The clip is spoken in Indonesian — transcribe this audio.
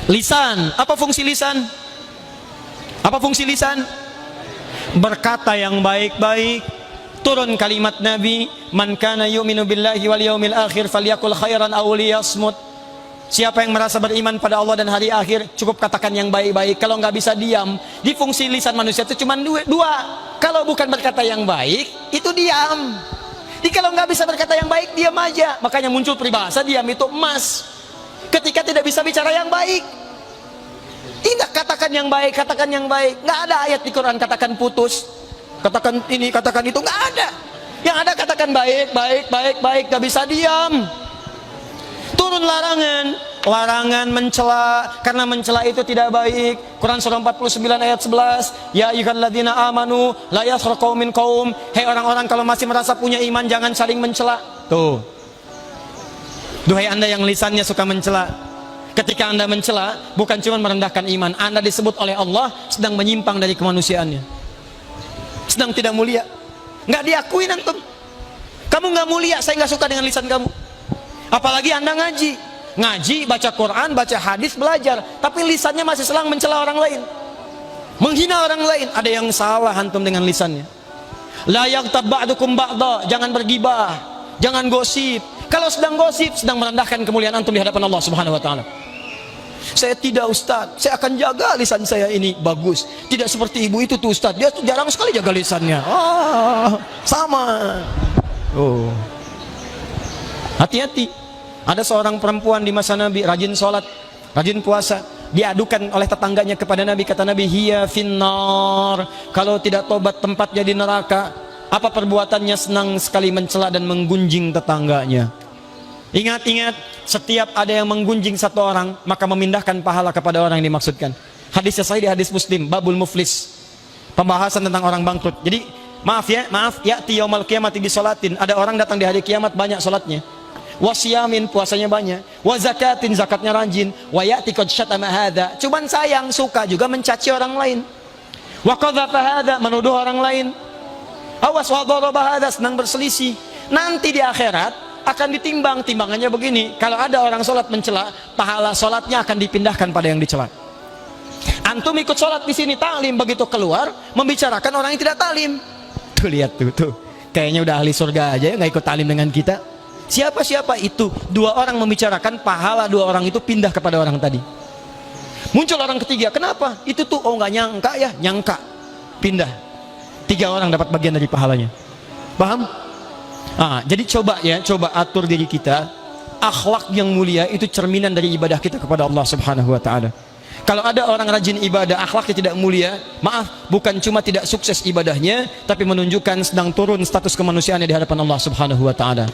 Lisan, apa fungsi lisan? Apa fungsi lisan? Berkata yang baik-baik. Turun kalimat Nabi, man kana yu'minu billahi wal yaumil akhir falyakul khairan aw liyasmut. Siapa yang merasa beriman pada Allah dan hari akhir, cukup katakan yang baik-baik. Kalau nggak bisa diam, di fungsi lisan manusia itu cuma dua. Kalau bukan berkata yang baik, itu diam. Jadi kalau nggak bisa berkata yang baik, diam aja. Makanya muncul peribahasa, diam itu emas. Ketika tidak bisa bicara yang baik, tidak katakan yang baik, katakan yang baik. Nggak ada ayat di Quran katakan putus, katakan ini, katakan itu, nggak ada. Yang ada katakan baik, baik, baik, baik. Nggak bisa diam. Turun larangan mencela, karena mencela itu tidak baik. Quran surah 49 ayat 11, ya ayyuhalladzina amanu la yaskhar qaumin qaum. Hei orang-orang, kalau masih merasa punya iman, jangan saling mencela. Tuh, duhai anda yang lisannya suka mencela, ketika anda mencela, bukan cuma merendahkan iman, anda disebut oleh Allah sedang menyimpang dari kemanusiaannya, sedang tidak mulia. Nggak diakui antum, kamu nggak mulia, saya nggak suka dengan lisan kamu. Apalagi anda ngaji, baca Quran, baca hadis, belajar, tapi lisannya masih selang mencela orang lain, menghina orang lain. Ada yang salah antum dengan lisannya. La yaghtab ba'dukum ba'da, jangan bergibah, jangan gosip. Kalau sedang gosip, sedang merendahkan kemuliaan antum di hadapan Allah Subhanahu wa taala. Saya tidak, Ustaz, saya akan jaga lisan saya ini bagus. Tidak seperti ibu itu tuh, Ustaz, dia tuh jarang sekali jaga lisannya. Sama. Oh, hati-hati. Ada seorang perempuan di masa Nabi, rajin sholat, rajin puasa. Diadukan oleh tetangganya kepada Nabi. Kata Nabi, hiya finnar, kalau tidak tobat tempatnya di neraka. Apa perbuatannya? Senang sekali mencela dan menggunjing tetangganya. Ingat-ingat, setiap ada yang menggunjing satu orang, maka memindahkan pahala kepada orang yang dimaksudkan. Hadisnya sahih di hadis Muslim, babul muflis, pembahasan tentang orang bangkrut. Jadi maaf, ya'ti yaumal qiyamati bisolatin, ada orang datang di hari kiamat banyak solatnya, wasiyamin, puasanya banyak, wa zakatin, zakatnya rajin, wa ya'ti qad syatama hadza, cuman sayang suka juga mencaci orang lain, wa qadhafa hadza, menuduh orang lain, awas wa daraba hadza, senang berselisih. Nanti di akhirat akan ditimbang, timbangannya begini, kalau ada orang sholat mencela, pahala sholatnya akan dipindahkan pada yang dicela. Antum ikut sholat di sini taklim, begitu keluar membicarakan orang yang tidak taklim. Tuh lihat tuh, kayaknya udah ahli surga aja ya, nggak ikut taklim dengan kita. Siapa itu? Dua orang membicarakan, pahala dua orang itu pindah kepada orang tadi. Muncul orang ketiga, kenapa? Itu tuh, oh nggak nyangka ya, nyangka, pindah. Tiga orang dapat bagian dari pahalanya. Paham? Jadi coba atur diri kita. Akhlak yang mulia itu cerminan dari ibadah kita kepada Allah Subhanahu wa taala. Kalau ada orang rajin ibadah, akhlaknya tidak mulia, maaf, bukan cuma tidak sukses ibadahnya, tapi menunjukkan sedang turun status kemanusiaannya di hadapan Allah Subhanahu wa taala.